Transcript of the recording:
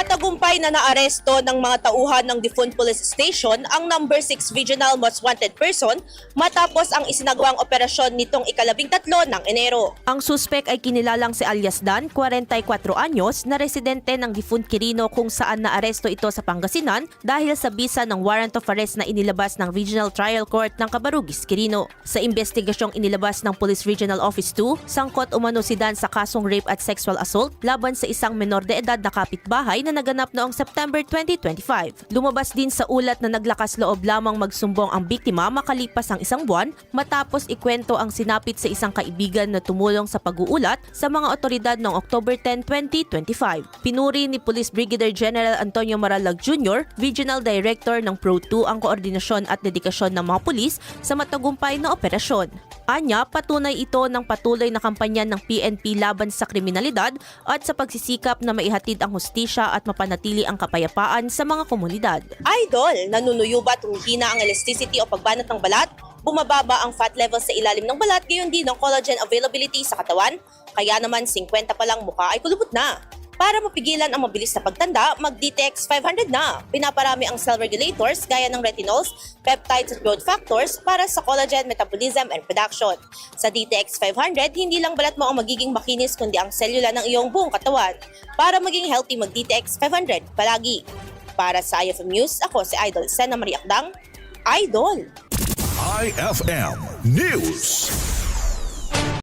Matagumpay na naaresto ng mga tauhan ng Difun Police Station ang number 6 Regional Most Wanted Person matapos ang isinagawang operasyon nitong ika-13 ng Enero. Ang suspek ay kinilalang si alias Dan, 44 anyos, na residente ng Difun Quirino kung saan naaresto ito sa Pangasinan dahil sa bisa ng warrant of arrest na inilabas ng Regional Trial Court ng Cabarugis, Quirino. Sa investigasyong inilabas ng Police Regional Office 2, sangkot umano si Dan sa kasong rape at sexual assault laban sa isang menor de edad na kapitbahay na naganap noong September 2025. Lumabas din sa ulat na naglakas loob lamang magsumbong ang biktima makalipas ang isang buwan matapos ikwento ang sinapit sa isang kaibigan na tumulong sa pag-uulat sa mga otoridad noong October 10, 2025. Pinuri ni Police Brigadier General Antonio Maralag Jr., Regional Director ng Pro2 ang koordinasyon at dedikasyon ng mga pulis sa matagumpay na operasyon. Anya, patunay ito ng patuloy na kampanya ng PNP laban sa kriminalidad at sa pagsisikap na maihatid ang hustisya at mapanatili ang kapayapaan sa mga komunidad. Idol, nanunuyo ba humihina ang elasticity o pagbanat ng balat? Bumababa ang fat level sa ilalim ng balat, gayon din ang collagen availability sa katawan? Kaya naman 50 pa lang mukha ay kulubot na. Para mapigilan ang mabilis na pagtanda, mag-DTX 500 na. Pinaparami ang cell regulators gaya ng retinols, peptides at growth factors para sa collagen metabolism and production. Sa DTX 500, hindi lang balat mo ang magiging makinis kundi ang selula ng iyong buong katawan. Para maging healthy, mag-DTX 500 palagi. Para sa IFM News, ako si Idol Sena Maria Akdang, Idol! IFM News.